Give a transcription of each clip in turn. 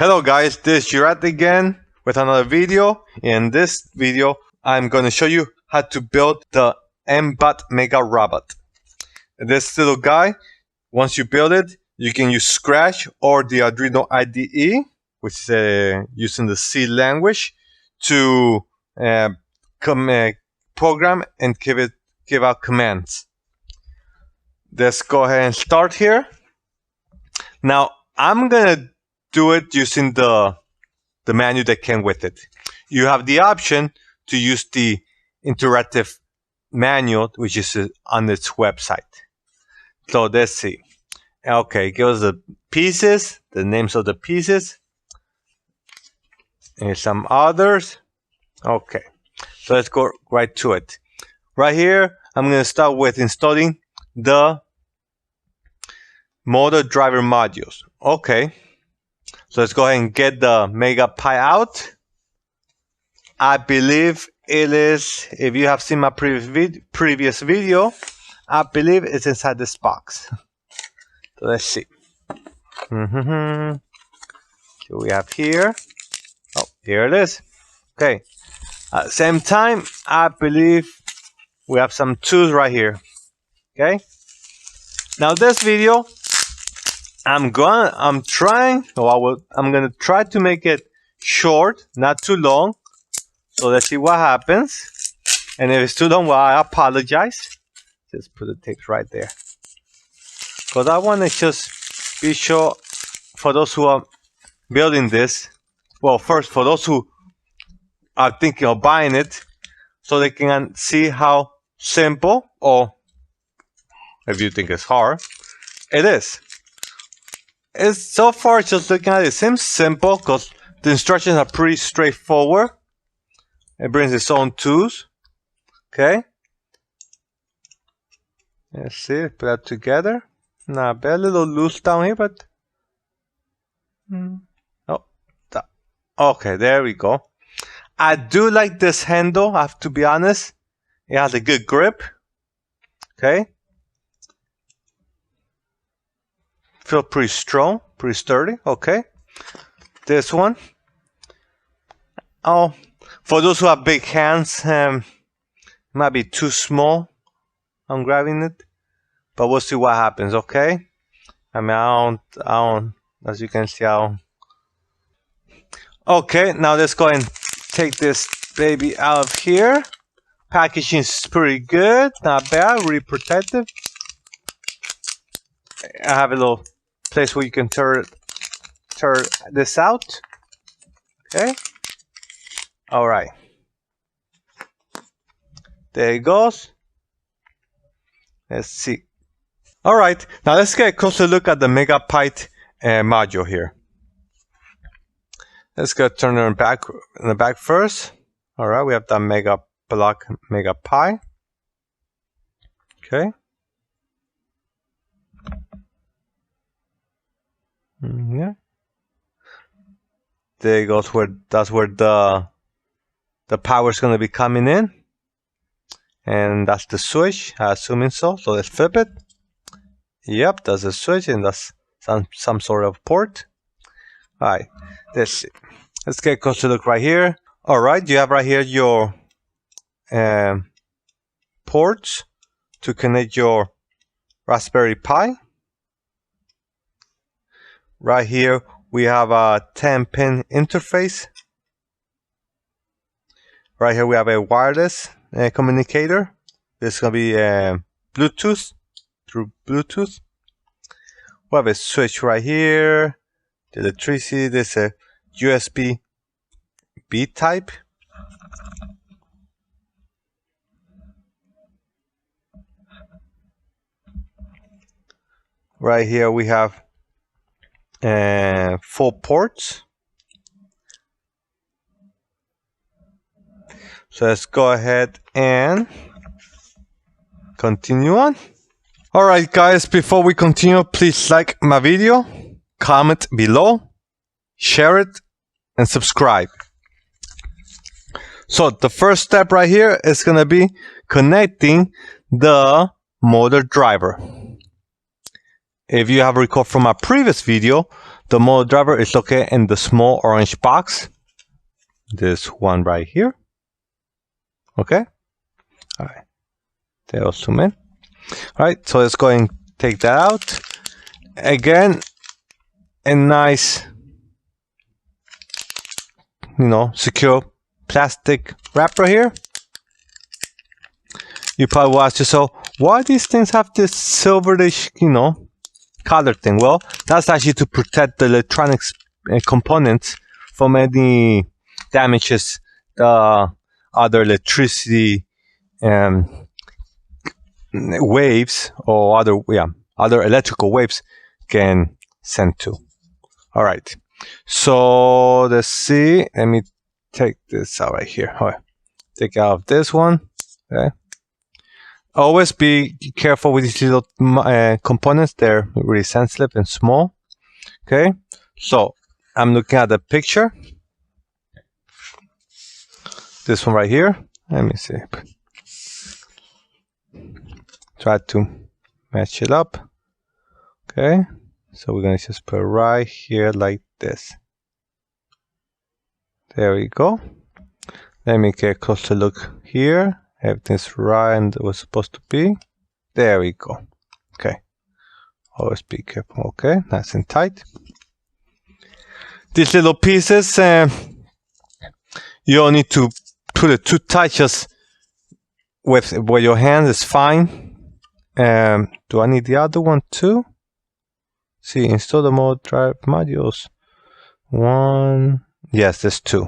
Hello guys, this is Gerard again with another video. In this video, I'm going to show you how to build the mBot Mega Robot. This little guy, once you build it, you can use Scratch or the Arduino IDE, which is using the C language, to program and give out commands. Let's go ahead and start here. Now, I'm going to do it using the menu that came with it. You have the option to use the interactive manual, which is on its website. So let's see. Okay, give us the pieces, the names of the pieces, and some others. Okay, so let's go right to it. Right here, I'm going to start with installing the motor driver modules. Okay. So let's go ahead and get the MegaPi out. I believe it is, if you have seen my previous video, I believe it's inside this box. So let's see. What we have here. Oh, here it is. Okay. At the same time, I believe we have some tools right here. Okay. Now this video, I'm gonna try to make it short, not too long. So let's see what happens. And if it's too long, well, I apologize. Just put the tapes right there. Because I want to just be sure for those who are building this. Well, first for those who are thinking of buying it, so they can see how simple, or if you think it's hard, it is. It's so far, just looking at it, seems simple because the instructions are pretty straightforward. It brings its own tools. Okay. Let's see, put that together. Not bad, a little loose down here, but okay, there we go. I do like this handle, I have to be honest. It has a good grip. Okay. Feel pretty strong, pretty sturdy. Okay, this one. Oh, for those who have big hands, might be too small. I'm grabbing it, but we'll see what happens. Okay. I mean, I don't. As you can see, I don't. Okay, now let's go and take this baby out of here. Packaging is pretty good, not bad, really protective. I have a little place where you can turn this out. Okay. All right. There it goes. Let's see. All right. Now let's get a closer look at the MegaPi module here. Let's go turn it in the back first. All right. We have the MegaBlock MegaPi. Okay. Yeah. There goes that's where the power is going to be coming in, and that's the switch. Assuming so. So let's flip it. Yep, that's a switch, and that's some sort of port. All right. Let's see. Let's get a closer look right here. All right, you have right here your ports to connect your Raspberry Pi. Right here, we have a 10-pin interface. Right here, we have a wireless communicator. This is going to be Bluetooth, through Bluetooth. We have a switch right here. The electricity, this is a USB-B type. Right here, we have 4 ports. So let's go ahead and continue on. Alright guys, before we continue, please like my video, comment below, share it, and subscribe. So the first step right here is going to be connecting the motor driver. If you have recalled from my previous video, the motor driver is located in the small orange box. This one right here. Okay. All right. There was zoom in. All right. So let's go and take that out. Again, a nice, secure plastic wrapper here. You probably will ask yourself, why these things have this silverish, color thing? Well, that's actually to protect the electronics components from any damages other electricity waves or other electrical waves can send to. All right. So let's see. Let me take this out right here. All right. Take out this one. Okay. Always be careful with these little components. They're really sensitive and small. Okay. So I'm looking at the picture. This one right here. Let me see. Try to match it up. Okay. So we're going to just put it right here like this. There we go. Let me get a closer look here. Everything's right and it was supposed to be. There we go. Okay. Always be careful. Okay. Nice and tight. These little pieces, you don't need to put it too tight. Just with your hand is fine. Do I need the other one too? See, install the motor drive modules. One. Yes, there's two.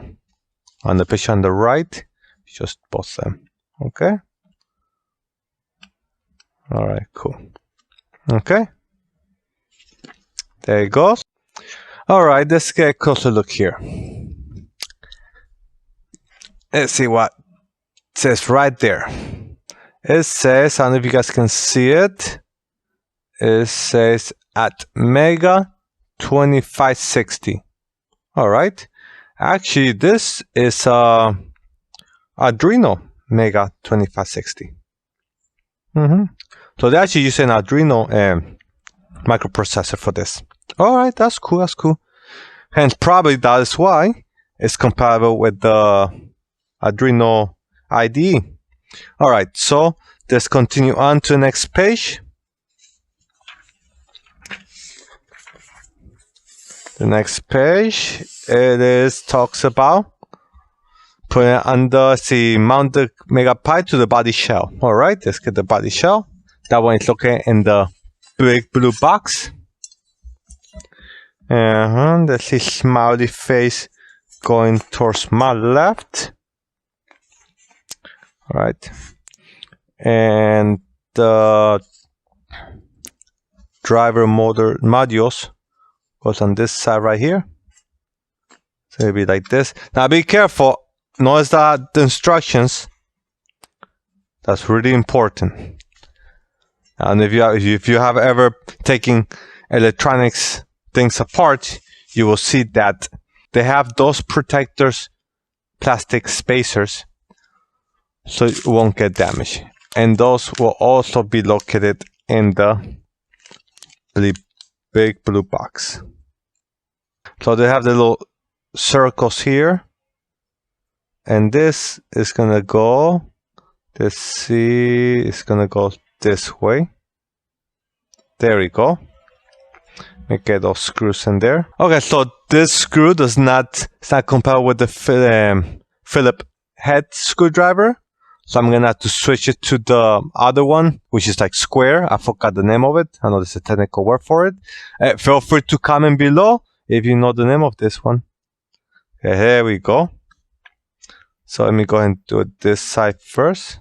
On the picture on the right, just both them. Okay. All right, cool. Okay. There it goes. All right, let's get a closer look here. Let's see what it says right there. It says, I don't know if you guys can see it. It says at Mega 2560. All right. Actually, this is Arduino Mega 2560. So they actually use an Arduino microprocessor for this. All right, that's cool. That's cool. Hence, probably that is why it's compatible with the Arduino IDE. All right, so let's continue on to the next page. The next page, talks about putting it under mount the MegaPi to the body shell. All right, let's get the body shell. That one is located in the big blue box. Let's see, smiley face going towards my left. All right, and the driver motor modules goes on this side right here. So it'll be like this. Now be careful. Notice that the instructions. That's really important. And if you have ever taken electronics things apart, you will see that they have those protectors, plastic spacers, so it won't get damaged. And those will also be located in the big blue box. So they have the little circles here, and this is gonna go. Let's see, it's gonna go this way. There we go. Make get those screws in there. Okay, so this screw it's not compatible with the Phillips head screwdriver. So I'm gonna have to switch it to the other one, which is like square. I forgot the name of it. I know there's a technical word for it. Feel free to comment below if you know the name of this one. Okay, here we go. So let me go ahead and do it this side first.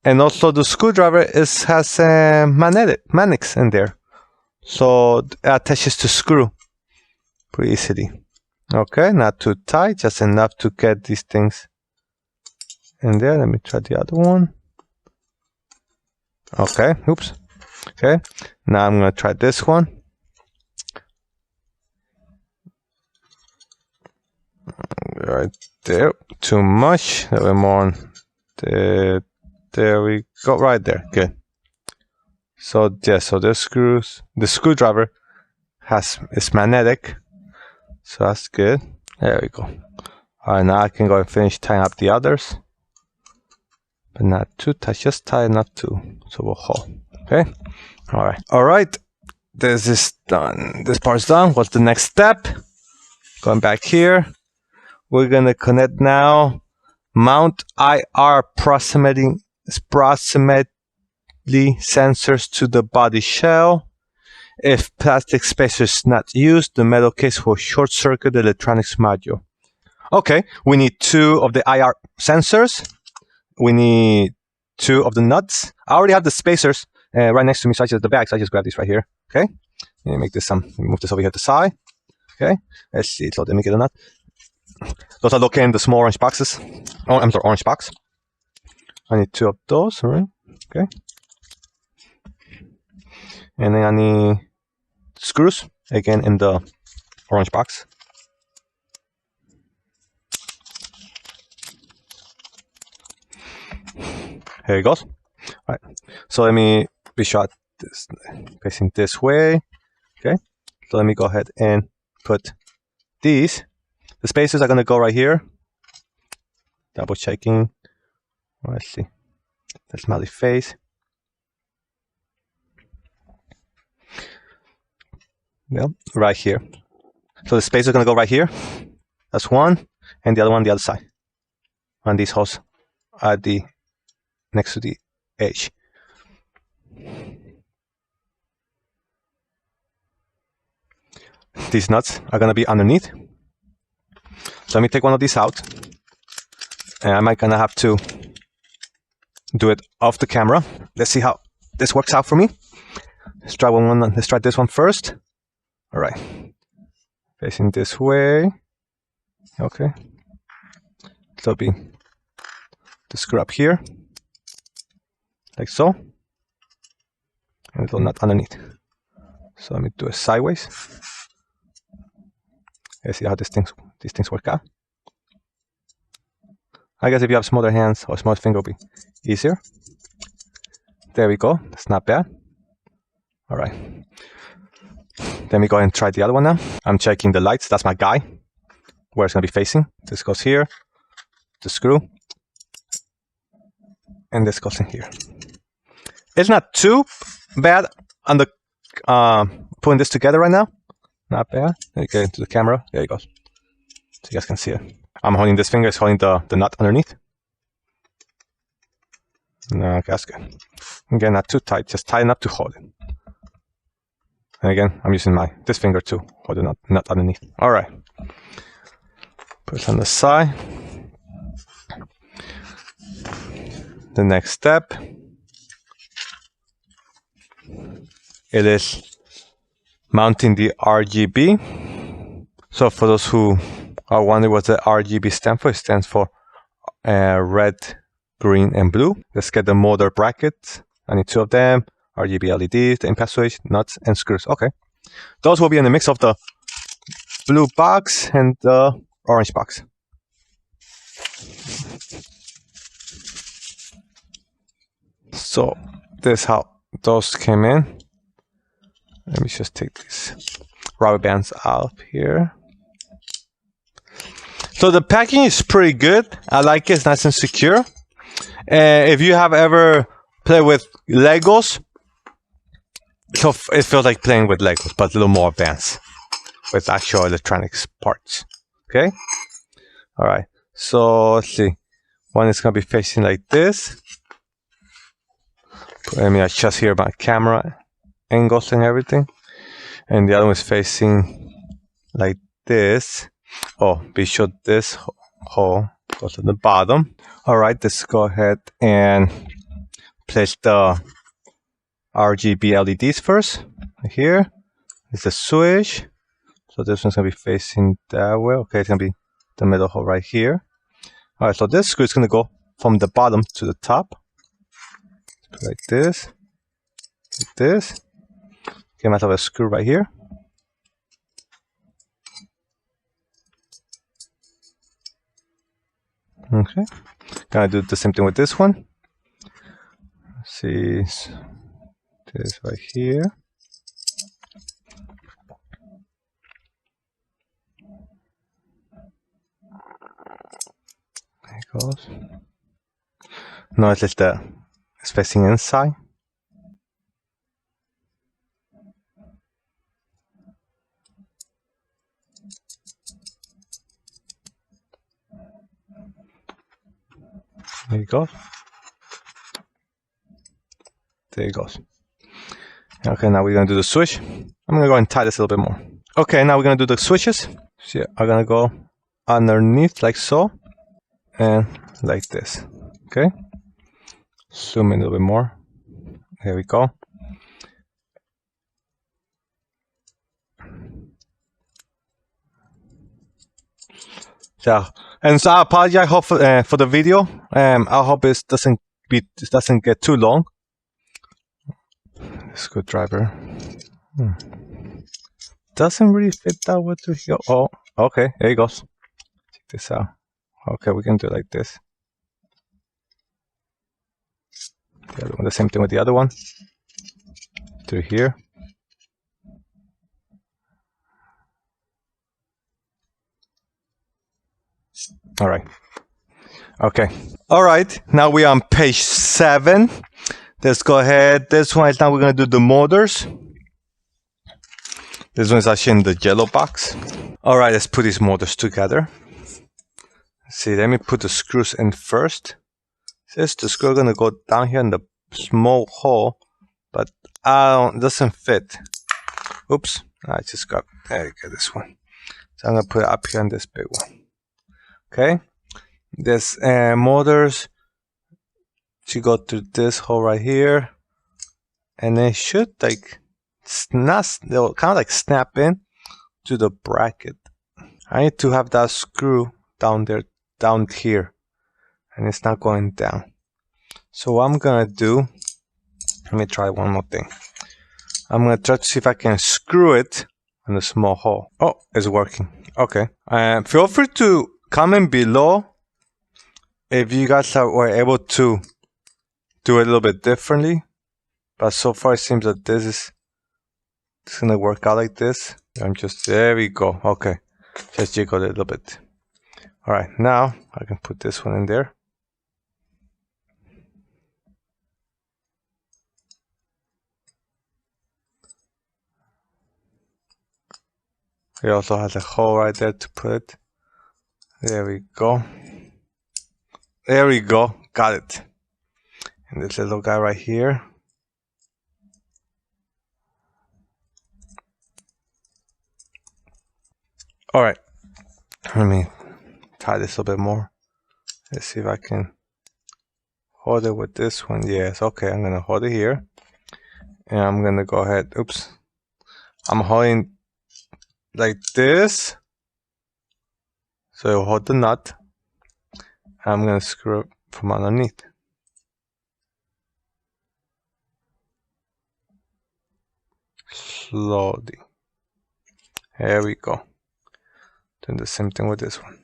And also the screwdriver has magnets in there. So it attaches to screw pretty easily. Okay, not too tight, just enough to get these things in there. Let me try the other one. Okay, oops. Okay, now I'm gonna try this one. Right there, too much. A little more on there we go, right there. Good. So yeah, so the screwdriver it's magnetic, so that's good. There we go. All right, now I can go and finish tying up the others, but not too tight, just tie enough to so we'll hold. Okay. All right. This is done. This part's done. What's the next step? Going back here, we're gonna connect now. Mount IR approximately sensors to the body shell. If plastic spacer is not used, the metal case will short circuit the electronics module. Okay, we need 2 of the IR sensors. We need 2 of the nuts. I already have the spacers right next to me, so I just the bags. I just grab these right here. Okay, let me make this move this over here to the side. Okay, let's see. So let me get a nut. Those are located in the small orange boxes. Oh, I'm sorry, orange box. I need 2 of those. All right. Okay, and then I need screws again in the orange box. Here it goes. All right, so let me be shot this facing this way. Okay, so let me go ahead and put these. The spacers are going to go right here. Double checking. Let's see. The smiley face. Well, right here. So the spacers are going to go right here. That's one, and the other one on the other side. And these holes are next to the edge. These nuts are going to be underneath. So let me take one of these out. And I might gonna have to do it off the camera. Let's see how this works out for me. Let's try this one first. All right. Facing this way. Okay. So be the screw up here. Like so. And a little nut underneath. So let me do it sideways. Let's see how these things work out. I guess if you have smaller hands or smaller finger, it'll be easier. There we go. That's not bad. All right. Let me go ahead and try the other one now. I'm checking the lights. That's my guy. Where it's going to be facing. This goes here. The screw. And this goes in here. It's not too bad on the putting this together right now. Not bad. Let me get into the camera. There you go. So you guys can see it. I'm holding this finger. It's holding the nut underneath. No, okay, that's good. Again, not too tight. Just tight enough to hold it. And again, I'm using this finger to hold the nut underneath. All right. Put it on the side. The next step. It is mounting the RGB. So for those who are wondering what the RGB stands for, it stands for red, green, and blue. Let's get the motor brackets. I need 2 of them. RGB LEDs, the impact switch, nuts, and screws. Okay. Those will be in the mix of the blue box and the orange box. So this is how those came in. Let me just take these rubber bands out here. So the packing is pretty good. I like it. It's nice and secure. If you have ever played with Legos, so it feels like playing with Legos, but a little more advanced with actual electronics parts. Okay. All right. So let's see. One is going to be facing like this. Let me adjust here my camera angles and everything. And the other one is facing like this. Oh, be sure this hole goes at the bottom. All right, let's go ahead and place the RGB LEDs first. Here is the switch. So this one's going to be facing that way. Okay, it's going to be the middle hole right here. All right, so this screw is going to go from the bottom to the top. Like this. Like this. Okay, I might have a screw right here. Okay, gonna do the same thing with this one. Let's see, this right here. goes. Notice that it's facing inside. There you go. There it goes. Okay, now we're gonna do the switch. I'm gonna go and tie this a little bit more. Okay, now we're gonna do the switches. So I'm gonna go underneath like so, and like this. Okay. Zoom in a little bit more. There we go. So, and so I apologize for the video. I hope it doesn't get too long. Screwdriver. Doesn't really fit that way to here. Oh, okay, there it goes. Check this out. Okay, we can do it like this. The other one, the same thing with the other one. Through here. All right. Okay. All right. Now we're on page 7. Let's go ahead. This one is now we're going to do the motors. This one is actually in the yellow box. All right. Let's put these motors together. See, let me put the screws in first. Says the screw going to go down here in the small hole, but it doesn't fit. Oops. I just got, there you go, this one. So I'm going to put it up here on this big one. Okay, this motors should go through this hole right here, and they should like they'll kind of like snap in to the bracket. I need to have that screw down there, down here, and it's not going down. So what I'm gonna do, let me try one more thing. I'm gonna try to see if I can screw it in the small hole. Oh, it's working. Okay, feel free to comment below if you guys were able to do it a little bit differently, but so far it seems that this is gonna work out like this. There we go. Okay, just jiggle it a little bit. All right, now I can put this one in there. It also has a hole right there to put it. There we go. There we go. Got it. And this little guy right here. All right. Let me tie this a little bit more. Let's see if I can hold it with this one. Yes. Okay. I'm going to hold it here. And I'm going to go ahead. Oops. I'm holding like this. So you hold the nut. I'm going to screw it from underneath. Slowly. There we go. Doing the same thing with this one.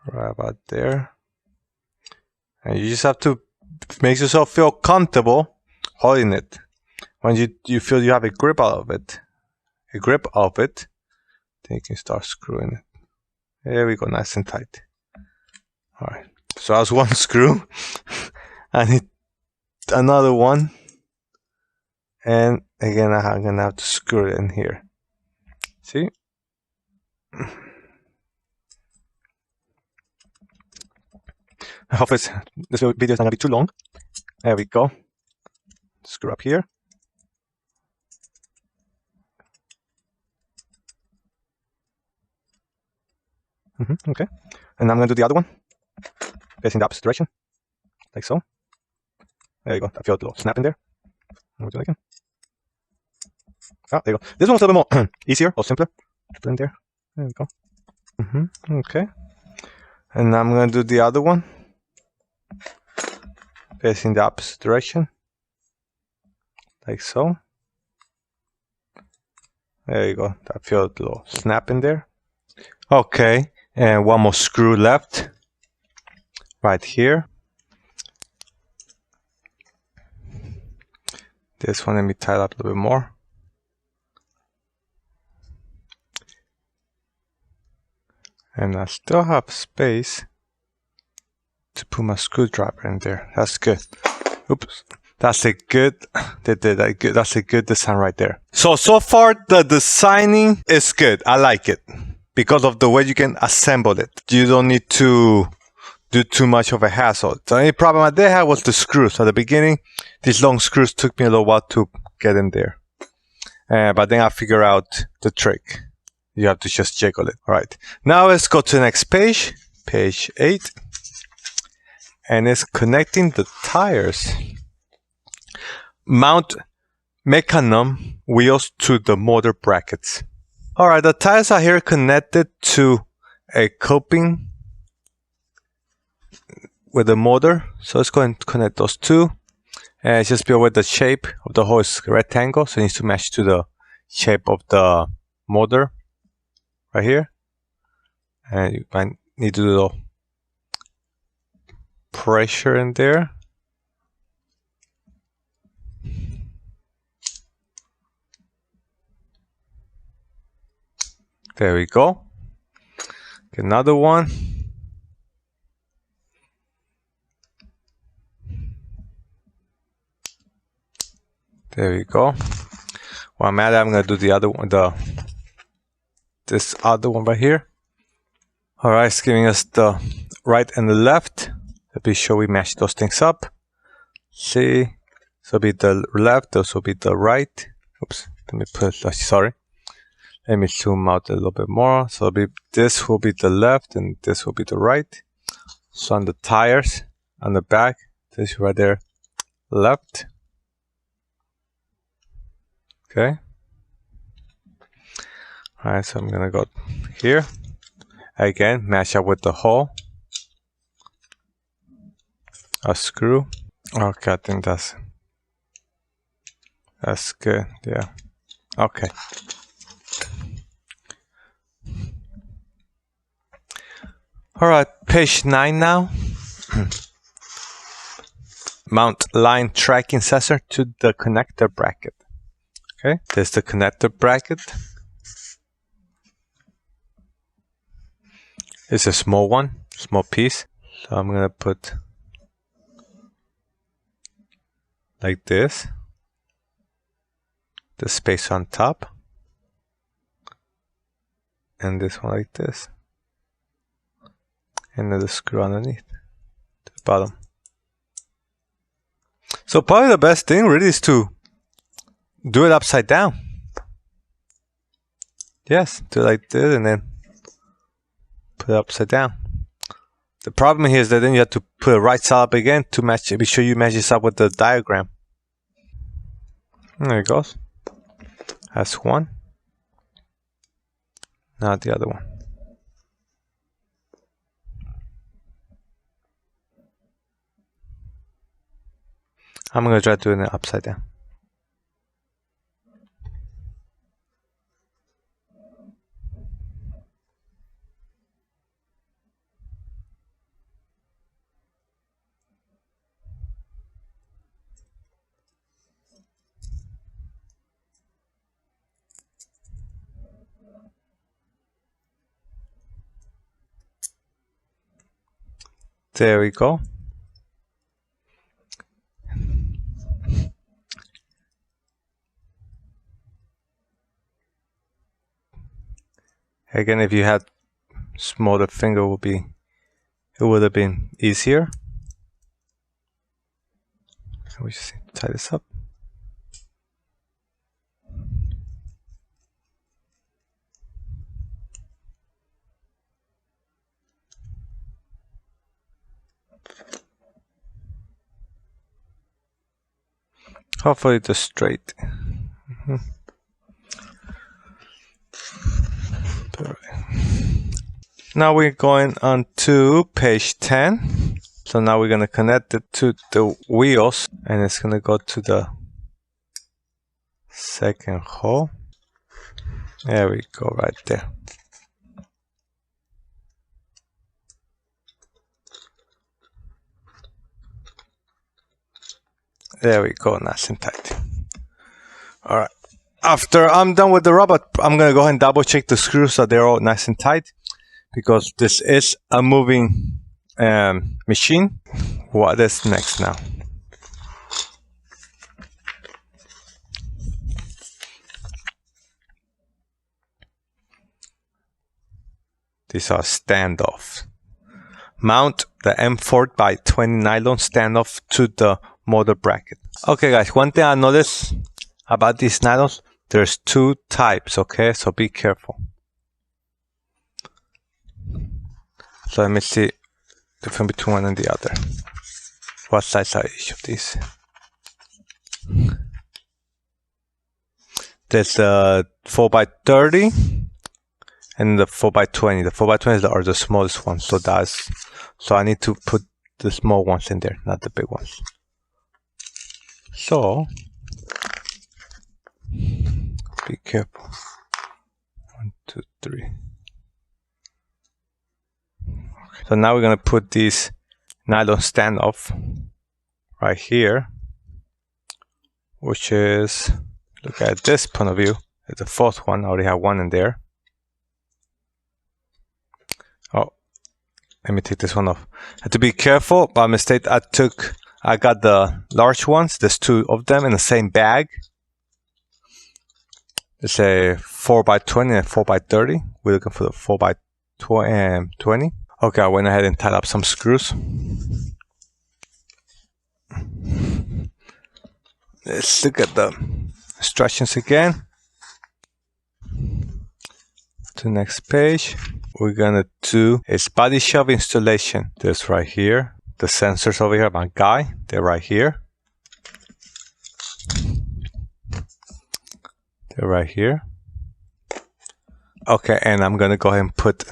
Right about there. And you just have to make yourself feel comfortable holding it. When you feel you have a grip of it, then you can start screwing it. There we go, nice and tight. All right, so that's one screw. I need another one. And again, I'm gonna have to screw it in here. See? I hope this video is not gonna be too long. There we go. Screw up here. Okay, and I'm gonna do the other one, facing the opposite direction, like so. There you go. I feel a little snap in there. I'll do it again. Oh, there you go. This one's a little bit more easier or simpler to put in there. There we go. Okay, and I'm gonna do the other one, facing the opposite direction, like so. There you go. I feel a little snap in there. Okay. And one more screw left right here. This one, let me tie it up a little bit more. And I still have space to put my screwdriver in there. That's good. Oops. That's a good, that's a good design right there. So far the designing is good. I like it because of the way you can assemble it. You don't need to do too much of a hassle. The only problem I did have was the screws. At the beginning, these long screws took me a little while to get in there. But then I figured out the trick. You have to just jiggle it. All right. Now let's go to the next page, page 8. And it's connecting the tires. Mount Mecanum wheels to the motor brackets. All right, the tires are here connected to a coping with the motor. So let's go and connect those two. And just be aware the shape of the hole is rectangle, so it needs to match to the shape of the motor right here. And you might need to do a little pressure in there. There we go. Get another one. There we go. While I'm at it, I'm gonna do the other one, this other one right here. All right, it's giving us the right and the left. Let's be sure we match those things up. See, this will be the left. This will be the right. Oops. Let me put. Sorry. Let me zoom out a little bit more. So this will be the left and this will be the right. So on the tires, on the back, this right there, left. Okay. All right, so I'm gonna go here. Again, match up with the hole. A screw. Okay, I think that's good. Yeah. Okay. All right, page 9 now. Mount line tracking sensor to the connector bracket. Okay, there's the connector bracket. It's a small one, small piece. So I'm gonna put like this. The space on top. And this one like this. And then the screw underneath to the bottom. So probably the best thing really is to do it upside down. Yes, do it like this and then put it upside down. The problem here is that then you have to put it right side up again to match it. Be sure you match this up with the diagram. There it goes. That's one. Now the other one. I'm going to try doing it upside down. There we go. Again, if you had smaller finger, it would have been easier. We just need to tie this up. Hopefully it's straight. Now we're going on to page 10. So now we're going to connect it to the wheels and it's going to go to the second hole. There we go, right there. There we go, nice and tight. All right. After I'm done with the robot, I'm going to go ahead and double check the screws so they're all nice and tight, because this is a moving machine. What is next now? These are standoffs. Mount the M4x20 Nylon standoff to the motor bracket. Okay guys, one thing I noticed about these nylons, there's two types, okay? So be careful. So let me see the difference between one and the other. What size are each of these? There's a 4x30 and the 4x20. The 4x20 are the smallest ones, so I need to put the small ones in there, not the big ones. So be careful. 1, 2, 3. So now we're gonna put these nylon standoff right here, which is, look at this point of view, it's the fourth one. I already have one in there. Oh, let me take this one off. I have to be careful. By mistake, I got the large ones. There's two of them in the same bag. It's a 4x20 and a 4x30. We're looking for the 4x20. Okay, I went ahead and tied up some screws. Let's look at the instructions again. To the next page. We're gonna do is Bodyshell installation. This right here. The sensors over here, my guy, they're right here. They're right here. Okay, and I'm gonna go ahead and put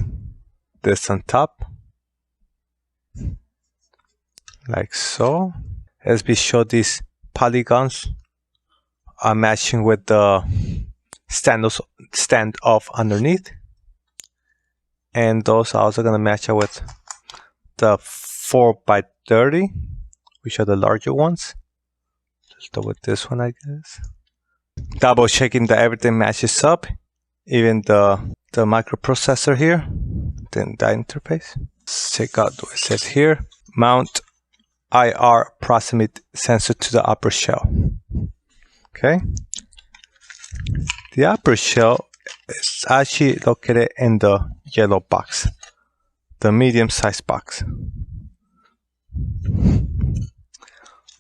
this on top. Like so. As we show, these polygons are matching with the standoff underneath. And those are also gonna match up with the 4x30, which are the larger ones. Let's start with this one, I guess. Double checking that everything matches up, even the microprocessor here, then the interface. Check out what it says here. Mount IR proximity sensor to the upper shell. Okay. The upper shell is actually located in the yellow box, the medium-sized box.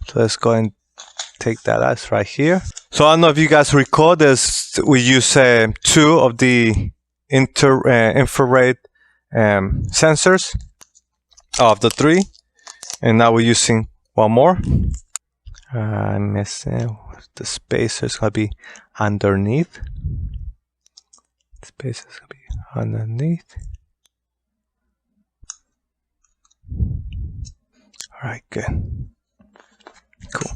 So let's go and take that as right here. So I don't know if you guys recall this, we use two of the infrared sensors of the three, and now we're using one more. I'm missing the spacer. Is gonna be underneath. Spacer is gonna be underneath. All right, good. Cool.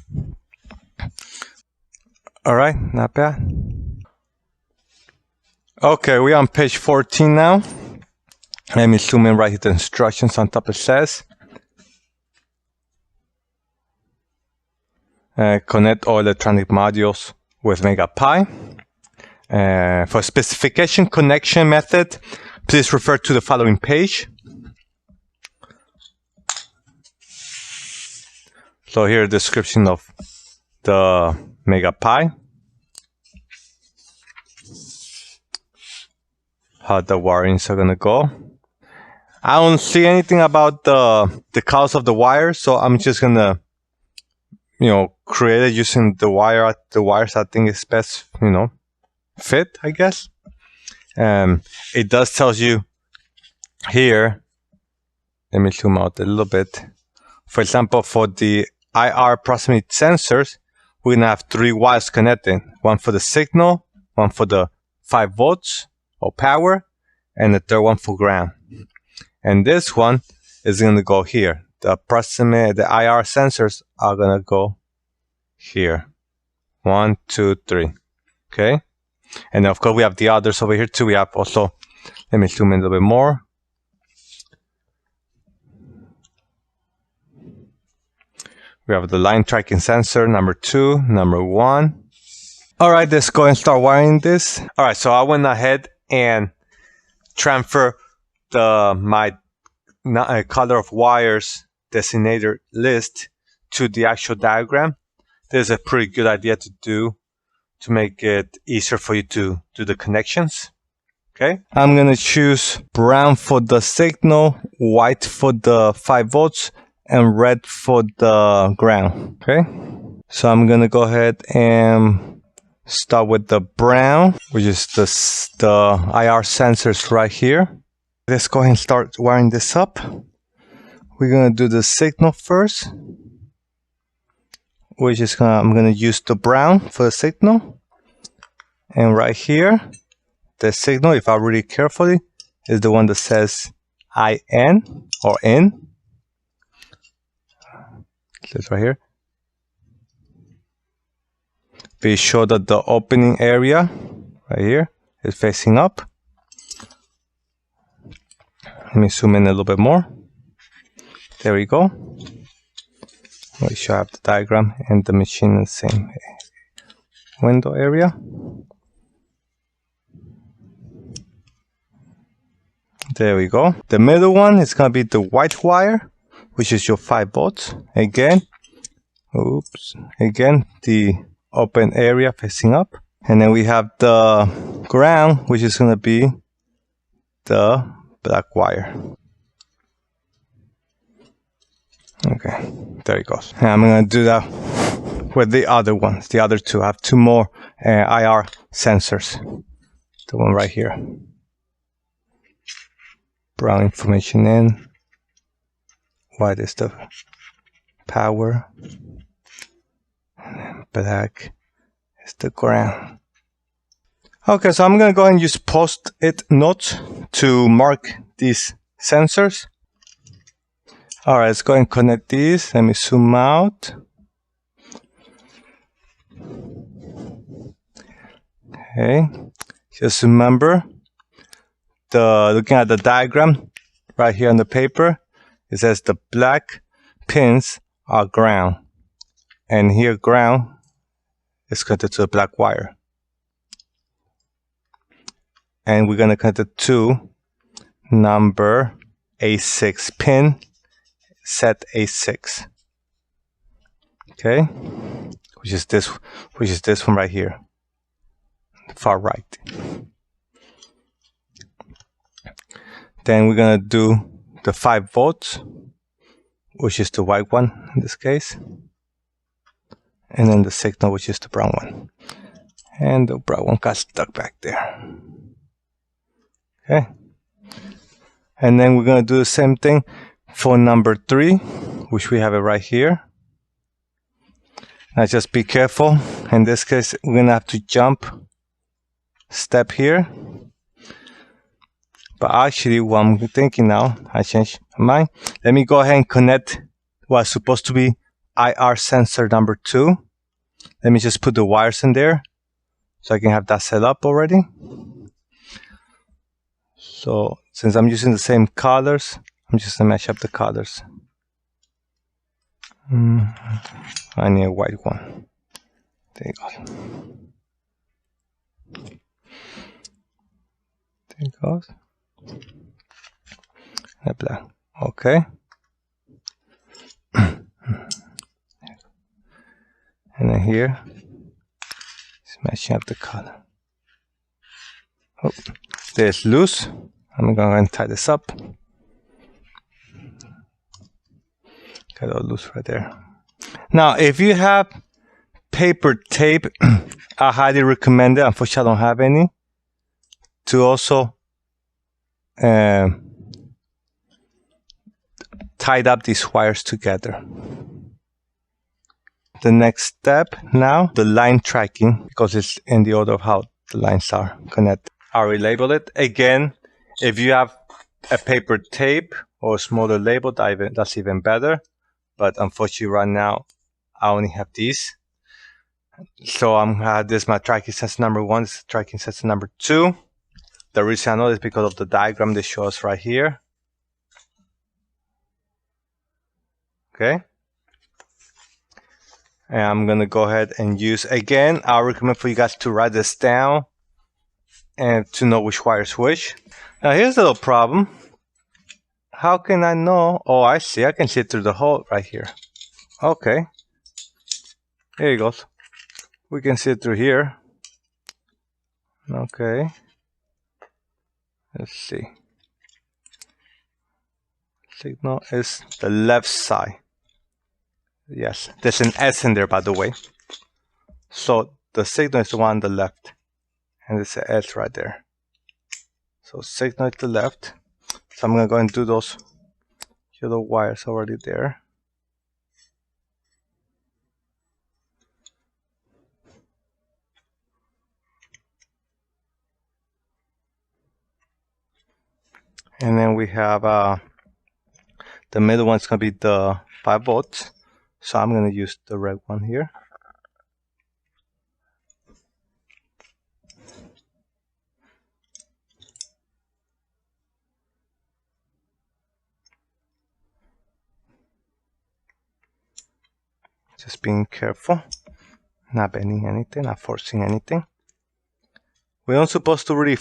All right, not bad. Okay, we're on page 14 now. Let me zoom in right here. The instructions on top, it says connect all electronic modules with MegaPi. For specification connection method, please refer to the following page. So here, a description of the MegaPi, how the wirings are gonna go. I don't see anything about the cost of the wire, so I'm just gonna, create it using the wires I think is best, fit, I guess. It does tells you here. Let me zoom out a little bit. For example, for the IR proximity sensors, we're gonna have 3 wires connected. One for the signal, one for the 5 volts or power, and the third one for ground. And this one is gonna go here. The IR sensors are gonna go here. 1, 2, 3. Okay. And of course we have the others over here too. We have also, let me zoom in a little bit more. We have the line tracking sensor, number 2, number 1. All right, let's go and start wiring this. All right, so I went ahead and transfer my color of wires designator list to the actual diagram, this is a pretty good idea to do to make it easier for you to do the connections. Okay, I'm gonna choose brown for the signal, white for the 5 volts, and red for the ground. Okay, so I'm gonna go ahead and start with the brown, which is the IR sensors right here. Let's go ahead and start wiring this up. We're gonna do the signal first, which is I'm gonna use the brown for the signal, and right here the signal, if I read it carefully, is the one that says IN or in. It's right here. Be sure that the opening area right here is facing up. Let me zoom in a little bit more. There we go. Make sure I have the diagram and the machine in the same window area. There we go. The middle one is going to be the white wire, which is your 5 volts. Again, the open area facing up. And then we have the ground, which is going to be the black wire. Okay, there it goes. And I'm going to do that with the other ones, the other two. I have 2 more IR sensors. The one right here. Brown information in. White is the power. And then black is the ground. Okay, so I'm going to go ahead and use post-it notes to mark these sensors. Alright, let's go ahead and connect these. Let me zoom out. Okay, just remember, looking at the diagram right here on the paper, it says the black pins are ground, and here ground is connected to the black wire, and we're going to connect it to number A6 pin, set A6. Okay, which is this one right here, far right. Then we're gonna do the 5 volts, which is the white one in this case, and then the signal, which is the brown one, and the brown one got stuck back there. Okay, and then we're gonna do the same thing for number 3, which we have it right here. Now just be careful. In this case, we're gonna have to jump step here. But actually, what I'm thinking now, I changed my mind. Let me go ahead and connect what's supposed to be IR sensor number 2. Let me just put the wires in there so I can have that set up already. So since I'm using the same colors, I'm just gonna match up the colors. I need a white one. There you go. There it goes. Black. Okay. And then here, it's matching up the color. Oh, there's loose. I'm going to tie this up. Got all loose right there. Now, if you have paper tape, I highly recommend it. Unfortunately, I don't have any. To also tied up these wires together. The next step now, the line tracking, because it's in the order of how the lines are connected. I relabel it. Again, if you have a paper tape or a smaller label, that's even better. But unfortunately right now, I only have these. So this is my tracking sensor number 1, this is tracking sensor number 2. The reason I know is because of the diagram they show us right here. Okay. And I'm going to go ahead and use, again, I recommend for you guys to write this down and to know which wire is which. Now here's a little problem. How can I know? Oh, I see. I can see through the hole right here. Okay. Here it goes. We can see through here. Okay. Let's see. Signal is the left side. Yes, there's an S in there, by the way. So the signal is the one on the left. And there's an S right there. So signal is the left. So I'm going to go and do those yellow wires already there. And then we have the middle one's going to be the 5 volts. So I'm going to use the red one here. Just being careful, not bending anything, not forcing anything. We're not supposed to really,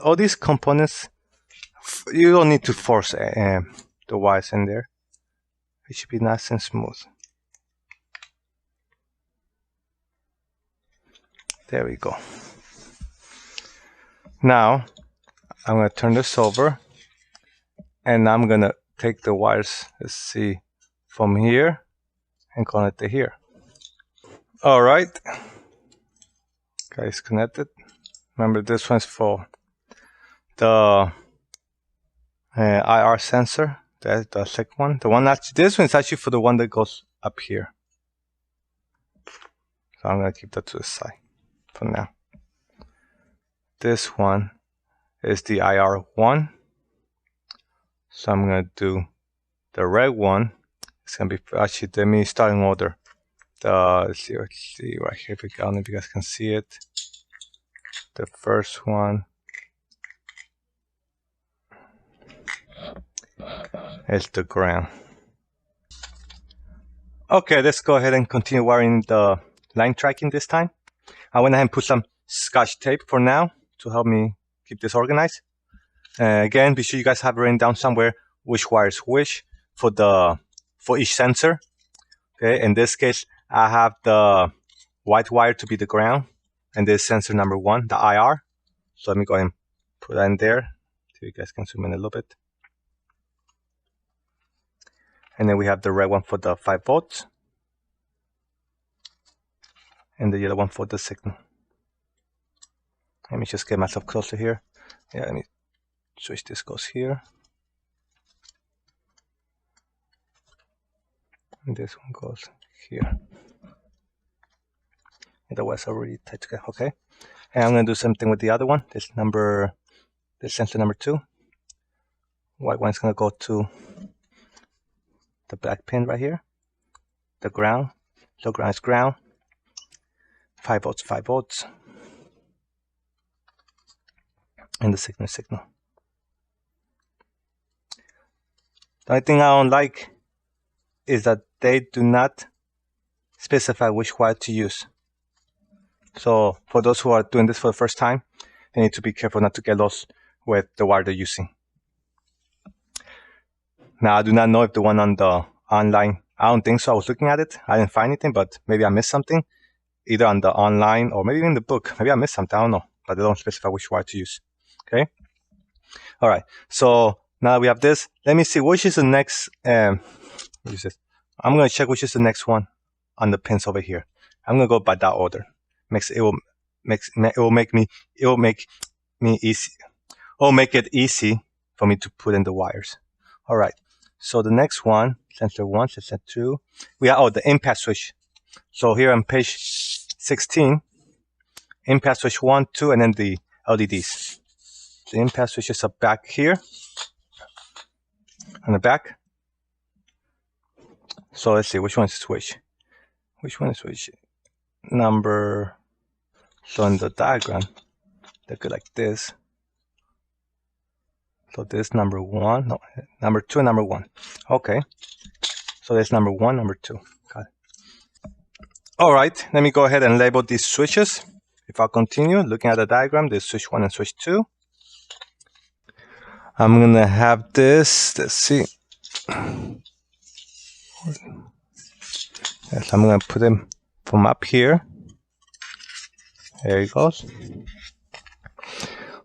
all these components, you don't need to force the wires in there. It should be nice and smooth. There we go. Now, I'm going to turn this over, and I'm going to take the wires, let's see, from here and connect it here. All right, guys, connected. Remember, this one's for the IR sensor. That's the second one. The one that's this one is actually for the one that goes up here. So I'm gonna keep that to the side for now. This one is the IR one. So I'm gonna do the red one. It's gonna be actually let me start in order. Let's see right here. I don't know if you guys can see it. The first one is the ground. Okay, let's go ahead and continue wiring the line tracking this time. I went ahead and put some Scotch tape for now to help me keep this organized. Again, be sure you guys have written down somewhere which wires which for each sensor. Okay, in this case, I have the white wire to be the ground, and this sensor number 1, the IR. So let me go ahead and put that in there so you guys can zoom in a little bit. And then we have the red one for the 5 volts. And the yellow one for the signal. Let me just get myself closer here. Yeah, let me switch this goes here. And this one goes here. And the wires are already tied together. Okay. And I'm going to do something with the other one. This sensor number 2. White one's going to go to the black pin right here. The ground. So ground is ground. 5 volts, 5 volts. And the signal is signal. The only thing I don't like is that they do not specify which wire to use. So for those who are doing this for the first time, they need to be careful not to get lost with the wire they're using. Now, I do not know if the one on the online, I don't think so. I was looking at it. I didn't find anything, but maybe I missed something. Either on the online or maybe in the book. Maybe I missed something. I don't know. But they don't specify which wire to use. Okay? All right. So now that we have this, let me see which is the next. What is this? I'm going to check which is the next one on the pins over here. I'm going to go by that order. It will make it easy for me to put in the wires. All right. So the next one, sensor 1, sensor 2, we have the impact switch. So here on page 16, impact switch 1, 2, and then the LEDs. The impact switches are back here on the back. So let's see which one is switch. Which one is switch? So in the diagram, they go like this. So this number 1, no, number 2 and number 1. Okay. So there's number 1, number 2. Got it. All right, let me go ahead and label these switches. If I continue looking at the diagram, there's switch 1 and switch 2. I'm gonna have this, let's see. Yes, I'm gonna put him from up here. There he goes.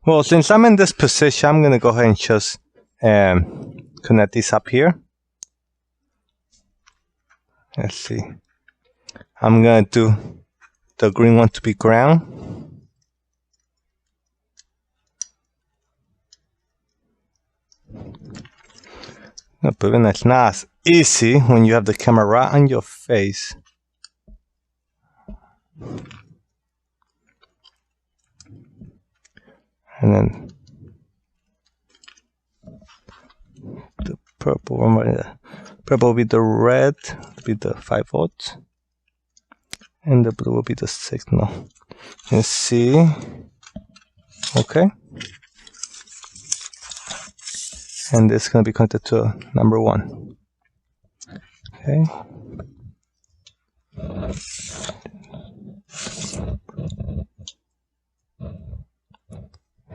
Well, since I'm in this position, I'm gonna go ahead and just connect this up here. Let's see. I'm gonna do the green one to be ground. But then it's not as easy when you have the camera right on your face. And then the purple one, purple will be the red, will be the 5 volts, and the blue will be the signal. Let's see. Okay. And this is going to be connected to number 1. Okay.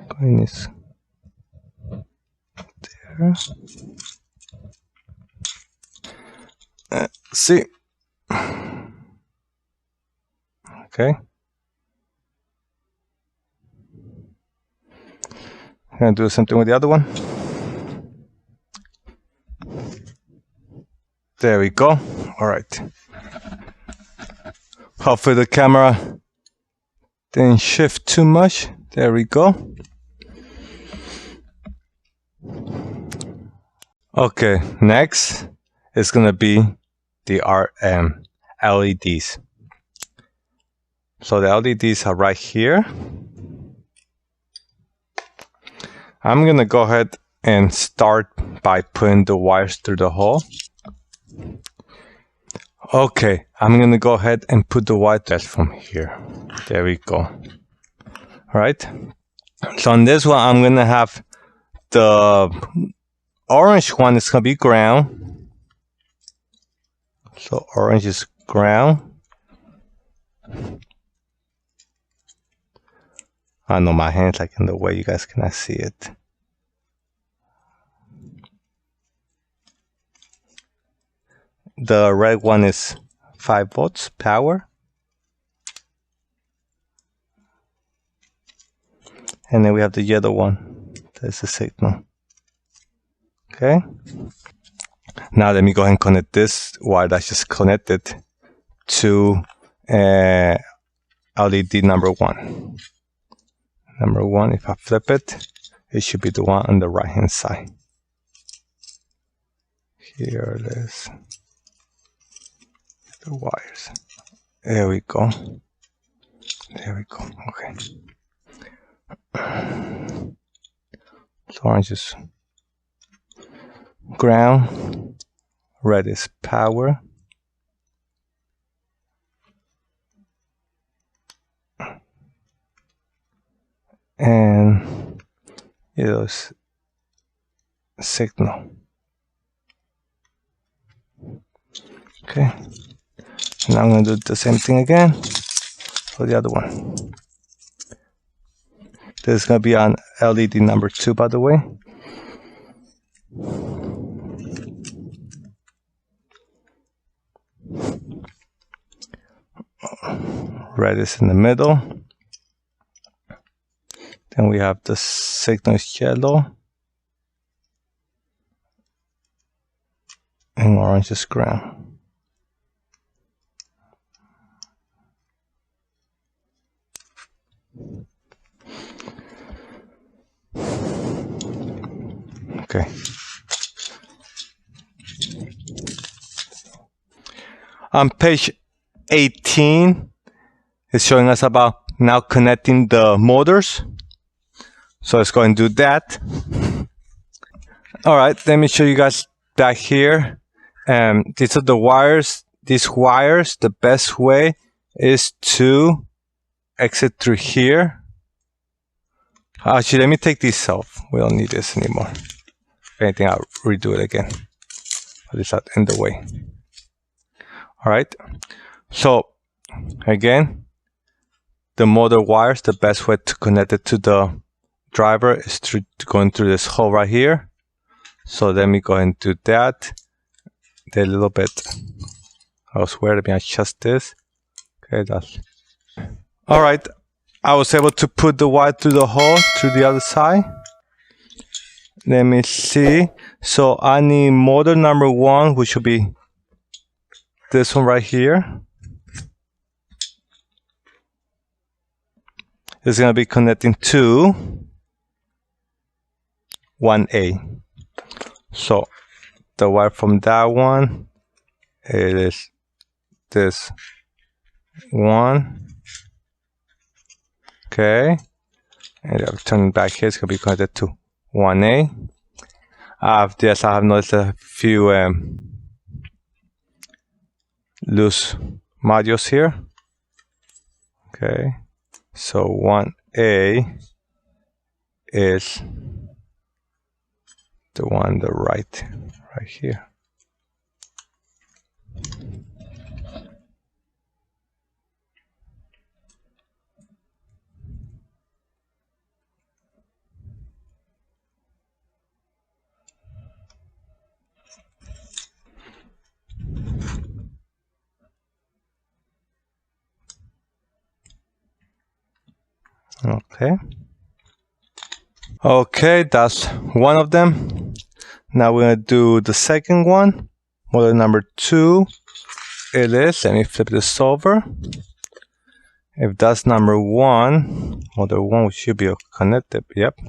Going this there. See. Okay. I'm going to do something with the other one. There we go. All right. Hopefully the camera didn't shift too much. There we go. Okay, next is gonna be the LEDs. So the LEDs are right here. I'm gonna go ahead and start by putting the wires through the hole. Okay, I'm gonna go ahead and put the wire test from here. There we go. All right. So on this one, I'm gonna have the orange one is gonna be ground. So orange is ground. I know my hand's like in the way, you guys cannot see it. The red one is 5 volts power. And then we have the yellow one. That's the signal. Okay. Now let me go ahead and connect this wire that's just connected to LED number 1. Number 1, if I flip it, it should be the one on the right hand side. Here it is. The wires. There we go. There we go. Okay. So orange is ground, red is power, and yellow is signal. Okay. Now I'm going to do the same thing again for the other one. This is going to be on LED number 2, by the way. Red is in the middle. Then we have the signal is yellow. And orange is ground. Okay. On page 18, it's showing us about now connecting the motors. So let's go and do that. All right, let me show you guys back here. These are the wires. These wires, the best way is to exit through here. Actually, let me take these off. We don't need this anymore. If anything, I'll redo it again. Put this out in the way. All right. So again, the motor wires, the best way to connect it to the driver is going through this hole right here. So let me go ahead and do that. A little bit. I swear, let me adjust this. Okay, that's all right. I was able to put the wire through the hole through the other side. Let me see. So I need motor number 1, which will be this one right here. It's going to be connecting to 1A. So the wire from that one, it is this one. Okay. And I'll turn it back here. It's going to be connected to 1A. Yes, I have noticed a few loose modules here. Okay. So 1A is the one on the right here. Okay, that's one of them. Now we're going to do the second one, model number 2. It is, let me flip this over. If that's number 1, model 1 should be connected. Yep.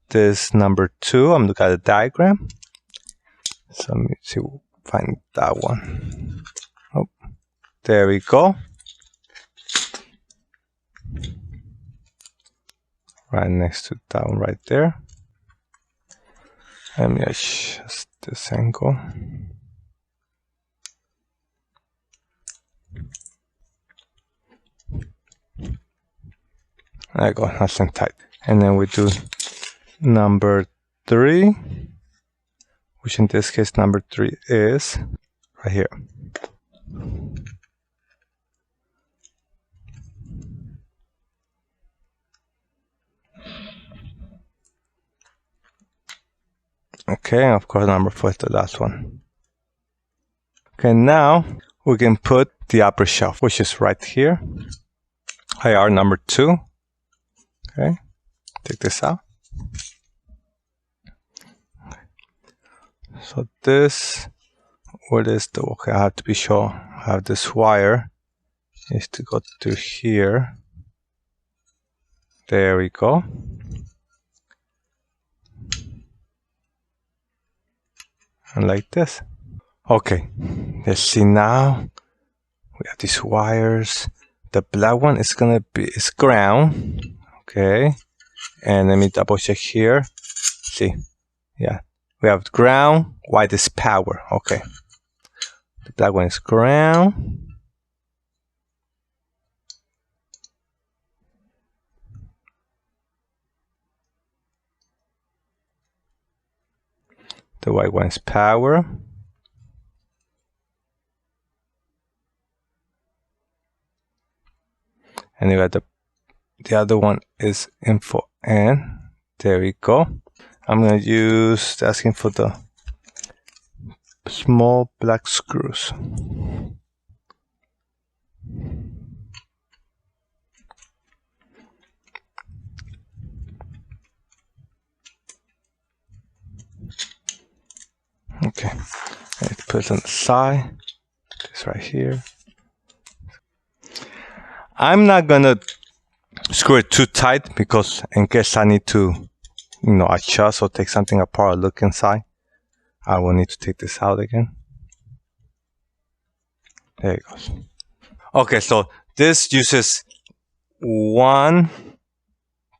This number 2, I'm looking at the diagram. So let me see, find that one. Oh, there we go. Right next to that one right there. Let me adjust this angle. There you go, nice and tight. And then we do number 3, which in this case number 3 is right here. Okay, and of course number 4 is the last one. Okay, now we can put the upper shelf, which is right here. IR number 2. Okay, take this out. So this, what is the, okay, I have to be sure I have this wire is to go to here. There we go. And like this. Okay, let's see now. We have these wires. The black one is gonna be, it's ground. Okay, and let me double check here. See, yeah, we have ground, white is power. Okay, the black one is ground. The white one is power. And you got the other one is info, and there we go. I'm gonna use asking for the small black screws. Okay, let's put it on the side. This right here. I'm not gonna screw it too tight because in case I need to, adjust or take something apart or look inside, I will need to take this out again. There it goes. Okay, so this uses 1,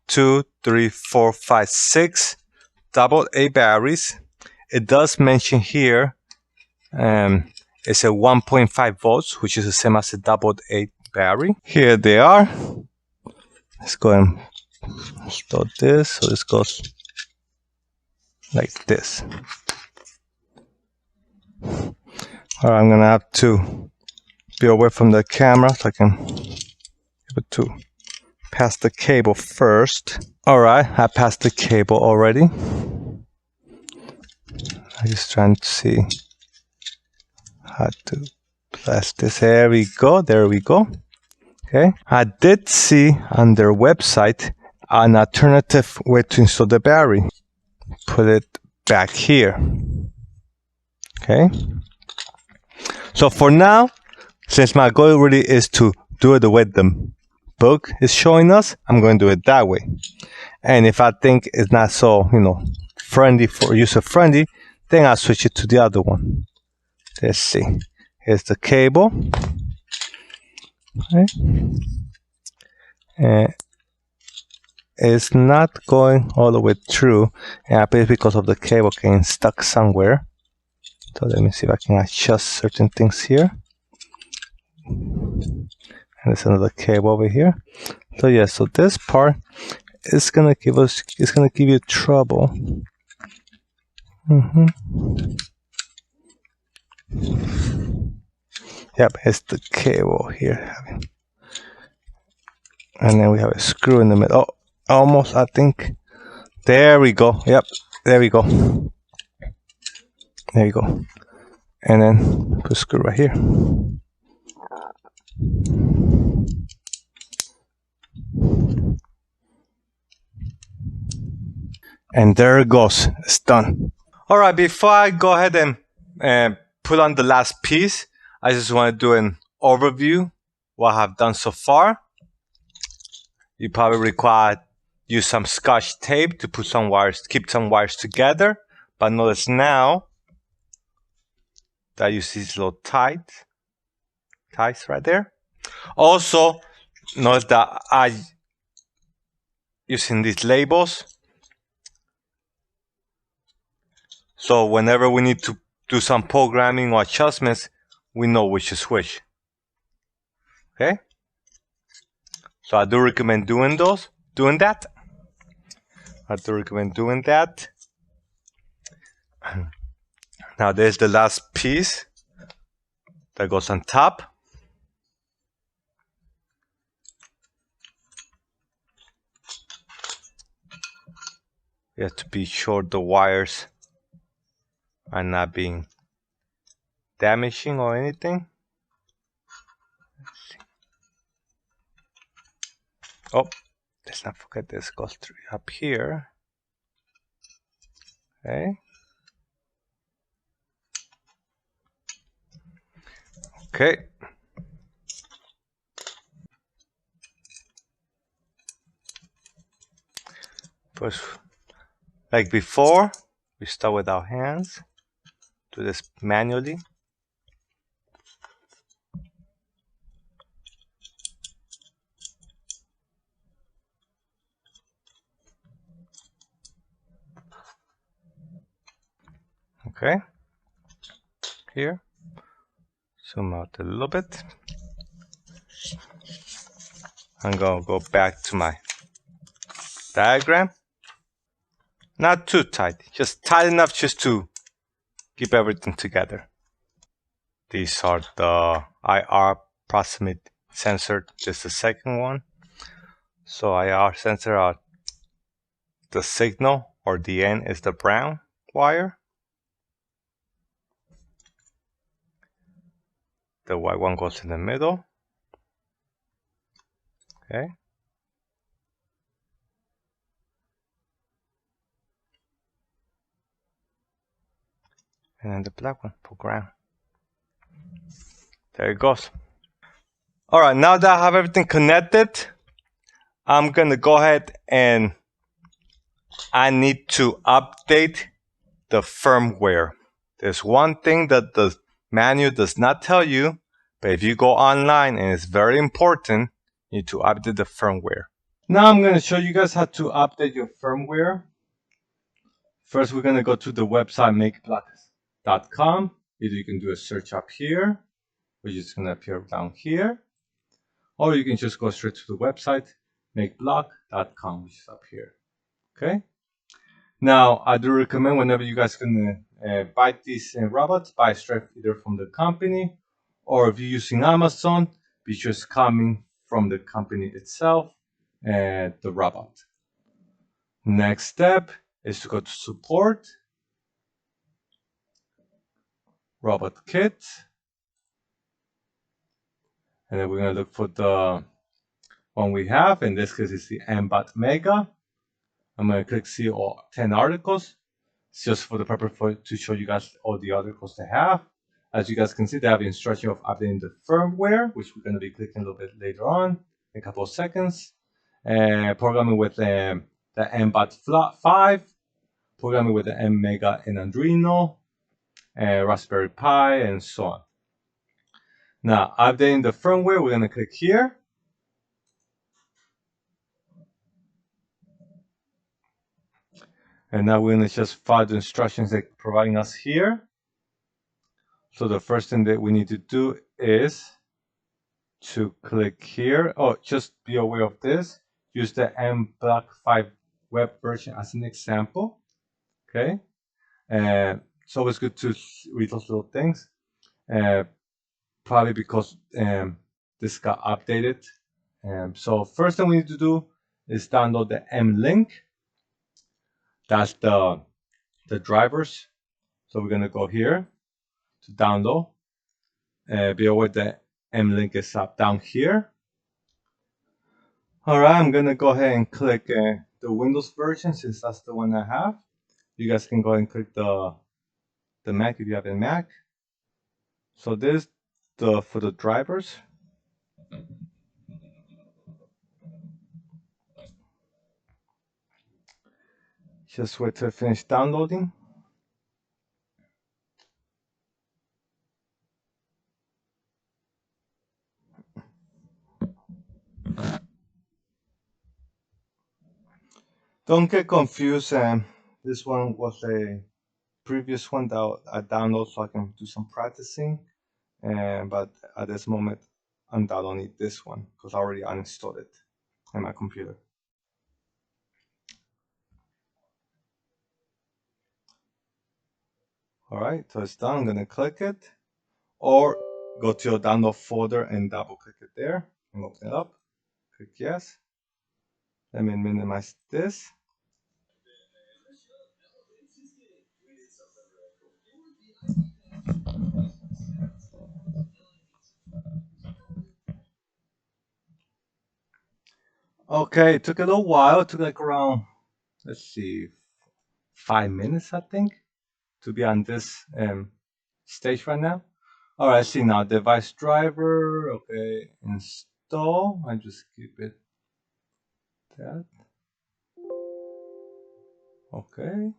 2, 3, 4, 5, 6 AA batteries. It does mention here it's a 1.5 volts, which is the same as a AA battery. Here they are. Let's go and start this. So this goes like this. All right, I'm gonna have to be away from the camera so I can be able to pass the cable first. All right, I passed the cable already. I'm just trying to see how to place this. There we go. There we go. Okay. I did see on their website an alternative way to install the battery. Put it back here. Okay. So for now, since my goal really is to do it the way the book is showing us, I'm going to do it that way. And if I think it's not so, friendly for user friendly, then I'll switch it to the other one. Let's see. Here's the cable. Okay. And it's not going all the way through, and I believe because of the cable getting stuck somewhere. So let me see if I can adjust certain things here. And there's another cable over here. So yeah, so this part is gonna give you trouble. Yep, it's the cable here. And then we have a screw in the middle. Oh, almost, I think. There we go. Yep, there we go. There you go. And then put a screw right here. And there it goes. It's done. All right, before I go ahead and put on the last piece, I just want to do an overview what I've done so far. You probably require use some Scotch tape to put some wires, keep some wires together. But notice now that you see these little ties right there. Also, notice that I using these labels. So whenever we need to do some programming or adjustments, we know which is which. Okay? So I do recommend doing that. I do recommend doing that. Now there's the last piece that goes on top. You have to be sure the wires are not being damaging or anything. Oh, let's not forget this goes through up here. Okay. Okay. First, like before, we start with our hands. Do this manually. Okay. Here. Zoom out a little bit. I'm going to go back to my diagram. Not too tight, just tight enough just to keep everything together. These are the IR proximity sensor, just the second one. So IR sensor are the signal, or the N is the brown wire. The white one goes in the middle. Okay. And then the black one for ground. There it goes. All right, now that I have everything connected, I'm gonna go ahead and I need to update the firmware. There's one thing that the manual does not tell you, but if you go online, and it's very important, you need to update the firmware. Now I'm going to show you guys how to update your firmware. First, we're going to go to the website makeblock.com. Either you can do a search up here, which is going to appear down here, or you can just go straight to the website makeblock.com, which is up here. Okay. Now, I do recommend whenever you guys can buy these robots, buy straight either from the company, or if you're using Amazon, be just coming from the company itself, the robot. Next step is to go to support, robot kit, and then we're going to look for the one we have. In this case, it's the mBot Mega. I'm going to click see all 10 articles. It's just for the purpose to show you guys all the articles they have. As you guys can see, they have the instruction of updating the firmware, which we're going to be clicking a little bit later on in a couple of seconds. Programming with the mBot 5, programming with the mMega and Arduino, Raspberry Pi, and so on. Now, updating the firmware, we're going to click here. And now we're going to just follow the instructions they're providing us here. So the first thing that we need to do is to click here. Oh, just be aware of this. Use the mblock 5 web version as an example. Okay. It's always good to read those little things. Probably because this got updated. So first thing we need to do is download the mlink. That's the drivers. So we're going to go here to download. Be aware that mlink is up down here. All right, I'm going to go ahead and click the Windows version since that's the one I have. You guys can go ahead and click the Mac if you have a Mac. So this for the drivers. Just wait till it finish downloading. Don't get confused. This one was a previous one that I downloaded so I can do some practicing. But at this moment, I don't need this one because I already uninstalled it on my computer. All right, so it's done. I'm going to click it, or go to your download folder and double click it there and open it up. Click yes. Let me minimize this. Okay, it took a little while. It took like around, let's see, 5 minutes, I think, to be on this stage right now. All right, see now, device driver. Okay, install. I just keep it that. Okay.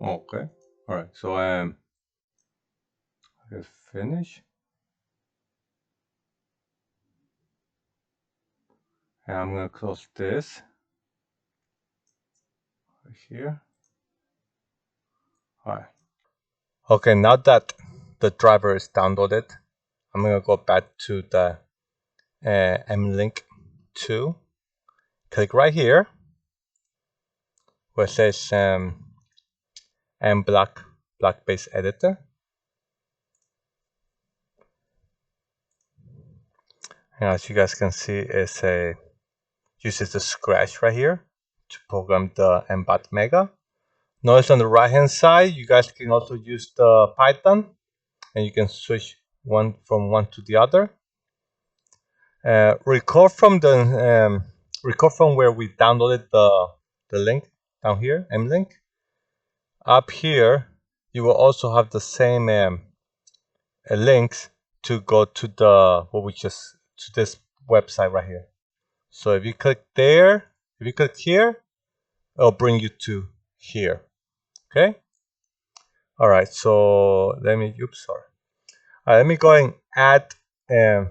Okay. All right. So I finish. And I'm gonna close this right here. All right. Okay. Now that the driver is downloaded, I'm gonna go back to the mlink 2. Click right here where it says block base editor. And as you guys can see, it's uses the Scratch right here to program the mBot Mega. Notice on the right hand side, you guys can also use the Python, and you can switch from one to the other. Record from where we downloaded the link down here, mlink. Up here, you will also have the same links to go to to this website right here. So if you click there, if you click here, it'll bring you to here. Okay. All right. So let me. Oops, sorry. All right, let me go and add the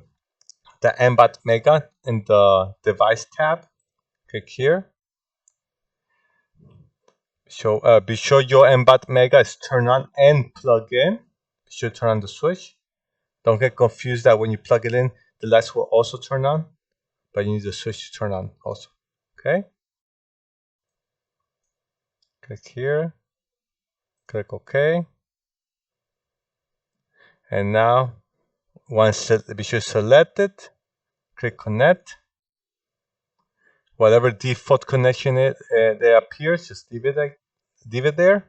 mBot Mega in the device tab. Click here. Be sure your mBot Mega is turned on and plugged in. Be sure to turn on the switch. Don't get confused that when you plug it in, the lights will also turn on, but you need the switch to turn on also. Okay. Click here. Click OK. And now, once be sure to select it, click Connect. Whatever default connection that appears, just leave it there.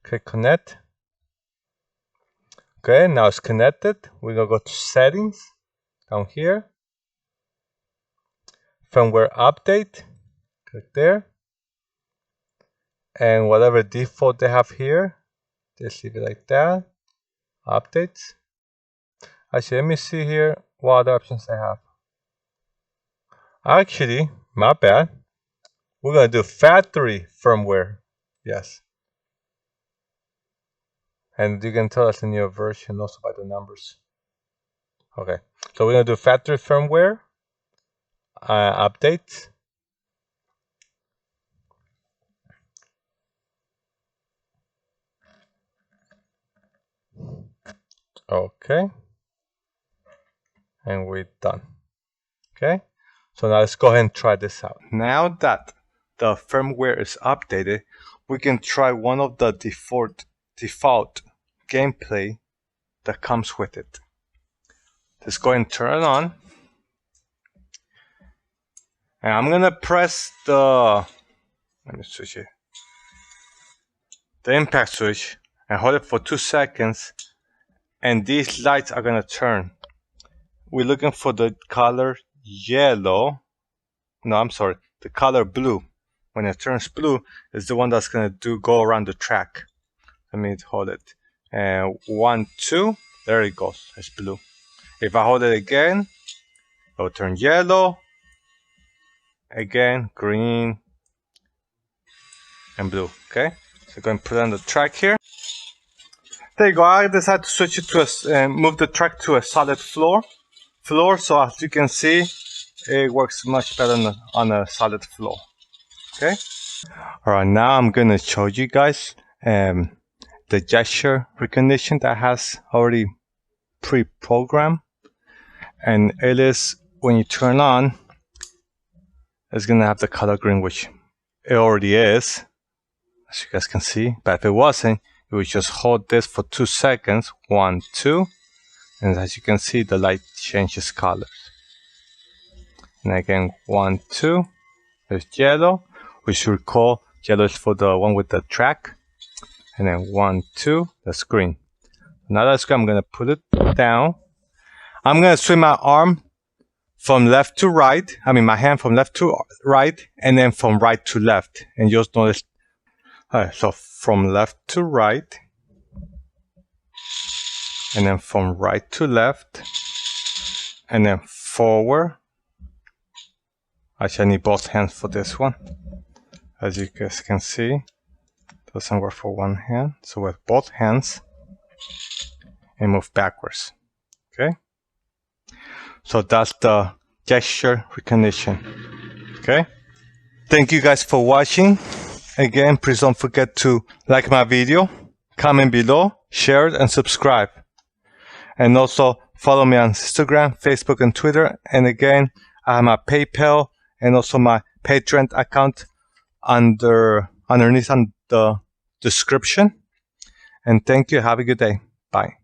Click Connect. Okay, now it's connected. We're gonna go to Settings down here. Firmware Update. Click there. And whatever default they have here, just leave it like that. Updates. Actually, let me see here what other options I have. Actually, my bad. We're gonna do factory firmware. Yes. And you can tell us the new version also by the numbers. Okay, so we're gonna do factory firmware updates. Okay, and we're done. Okay, so now let's go ahead and try this out. Now that the firmware is updated, we can try one of the default gameplay that comes with it. Let's go ahead and turn it on. And I'm gonna press the, let me switch it, the impact switch, and hold it for 2 seconds, and these lights are gonna turn. We're looking for the color yellow. No, I'm sorry, the color blue. When it turns blue, is the one that's gonna go around the track. Let me hold it. And 1, 2, there it goes. It's blue. If I hold it again, it will turn yellow. Again, green and blue. Okay, so go and put it on the track here. There you go. I decided to switch it to move the track to a solid floor. So as you can see, it works much better on a solid floor. Okay. All right, now I'm gonna show you guys the gesture recognition that has already pre-programmed, and it is when you turn on, it's gonna have the color green, which it already is, as you guys can see. But if it wasn't, you would just hold this for 2 seconds, 1, 2, and as you can see, the light changes color. And again, 1, 2, there's yellow, which you recall yellow is for the one with the track, and then 1, 2, that's green. Now that's good. I'm gonna put it down. I'm gonna swing my arm from left to right, my hand from left to right, and then from right to left. And just notice, so from left to right, and then from right to left, and then forward. Actually, I need both hands for this one. As you guys can see, it doesn't work for one hand. So with both hands, and move backwards. Okay? So that's the gesture recognition. Okay? Thank you guys for watching. Again, please don't forget to like my video, comment below, share it, and subscribe. And also follow me on Instagram, Facebook, and Twitter. And again, I have my PayPal and also my Patreon account underneath on the description. And thank you. Have a good day. Bye.